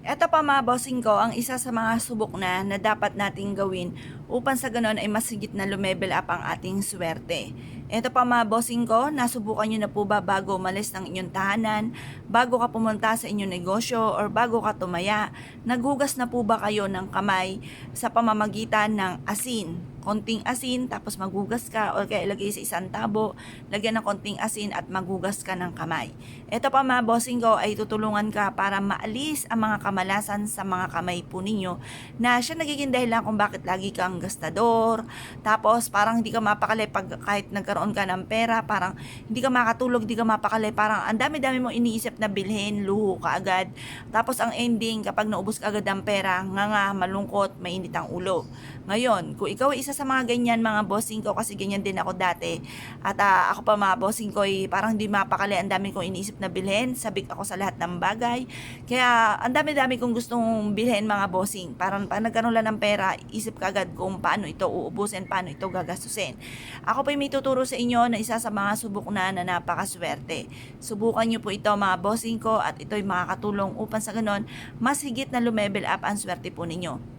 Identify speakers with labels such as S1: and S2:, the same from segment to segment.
S1: Eto pa mga bossing ko, ang isa sa mga subok na dapat nating gawin upang sa ganon ay mas higit na lumevel up ang ating swerte. Eto pa mga bossing ko, nasubukan nyo na po ba bago umalis ng inyong tahanan, bago ka pumunta sa inyong negosyo, or bago ka tumaya, naghugas na po ba kayo ng kamay sa pamamagitan ng asin? Konting asin, tapos maghugas ka, o kaya ilagay sa isang tabo, lagyan ng konting asin at maghugas ka ng kamay. Ito pa mga bossing ko ay tutulungan ka para maalis ang mga kamalasan sa mga kamay po ninyo na siya nagiging dahilan kung bakit lagi kang gastador, tapos parang hindi ka mapakali pag kahit nagkaroon ka ng pera, parang hindi ka makatulog, hindi ka mapakali, parang ang dami-dami mong iniisip na bilhin, luho ka agad. Tapos ang ending, kapag naubos ka agad ang pera, nga malungkot, mainit ang ulo. Ngayon, kung ikaw ay isa sa mga ganyan mga bossing ko, kasi ganyan din ako dati, at ako pa mga bossing ko ay parang di mapakali, ang dami kong iniisip na bilhin, sabik ako sa lahat ng bagay, kaya ang dami-dami kong gustong bilhin mga bossing, parang pag nagkaroon lang ng pera, isip ka agad kung paano ito uubusin, paano ito gagastusin. Ako pa may tuturo sa inyo na isa sa mga subok na napakaswerte. Subukan nyo po ito mga bossing ko, at ito'y makakatulong upang sa ganon, mas higit na lumevel up ang swerte po ninyo.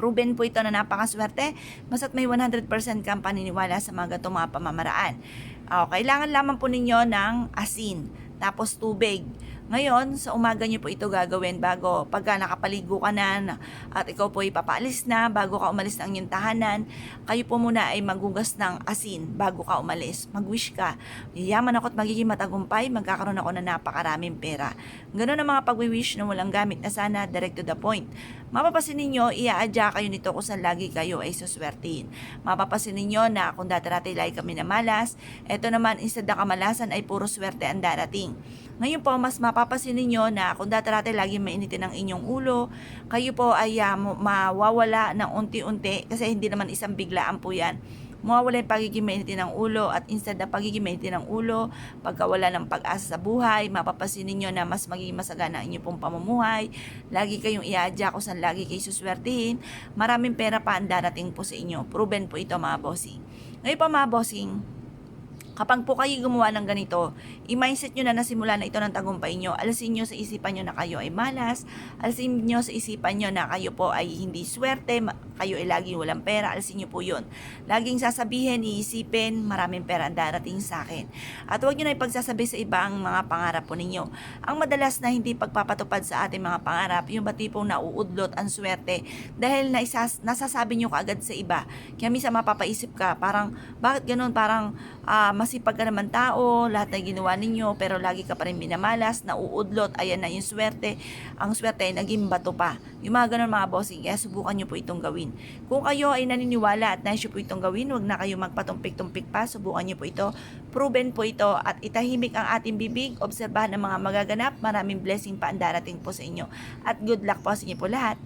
S1: Proven po ito na napakaswerte, basta't may 100% kang paniniwala sa mga gatong mga pamamaraan. Kailangan lamang po ninyo ng asin, tapos tubig. Ngayon, sa umaga nyo po ito gagawin bago pagka nakapaligo ka na at ikaw po ay papaalis na, bago ka umalis ng inyong tahanan, kayo po muna ay maghugas ng asin bago ka umalis. Mag-wish ka, yayaman ako at magiging matagumpay, magkakaroon ako ng napakaraming pera. Ganun ang mga pag-wish na walang gamit na sana, direct to the point. Mapapasin ninyo, iaadya kayo nito kung saan lagi kayo ay suswertihin. Mapapasin ninyo na kung dati-dati lagi kami na malas, eto naman instead na kamalasan ay puro swerte ang darating. Ngayon po, mas mapapasin ninyo na kung dati-dati lagi mainitin ang inyong ulo, kayo po ay mawawala ng unti-unti, kasi hindi naman isang biglaan po yan. Mawawala yung pagiging mainitin ng ulo, at instead na pagiging mainitin ng ulo, pagkawala ng pag-asa sa buhay, mapapasin ninyo na mas magiging masagana ang inyong pong pamumuhay, lagi kayong iadya kung saan lagi kayo suswertihin, maraming pera pa ang darating po sa inyo. Proven po ito mga bossing. Ngayon pa mga bossing, kapag po kayo gumawa ng ganito, i-mindset nyo na nasimula na ito ng tagumpay nyo. Alisin nyo sa isipan nyo na kayo ay malas. Alisin nyo sa isipan nyo na kayo po ay hindi swerte. Kayo ay laging walang pera. Alisin nyo po yun. Laging sasabihin, iisipin, maraming pera ang darating sa akin. At huwag nyo na ipagsasabi sa iba ang mga pangarap po ninyo. Ang madalas na hindi pagpapatupad sa ating mga pangarap, yung ba tipong nauudlot ang swerte dahil nasasabi nyo kaagad sa iba. Kaya minsan mapapaisip ka, parang, bakit ganun? Parang, masipag ka naman tao, lahat na ginawa ninyo, pero lagi ka pa rin minamalas, nauudlot, ayan na yung swerte. Ang swerte ay naging bato pa. Yung mga ganun mga bossing, kaya subukan nyo po itong gawin. Kung kayo ay naniniwala at nais nyo po itong gawin, huwag na kayo magpatumpik-tumpik pa, subukan nyo po ito. Proven po ito, at itahimik ang ating bibig, obserbahan ang mga magaganap, maraming blessing pa ang darating po sa inyo. At good luck po sa inyo po lahat.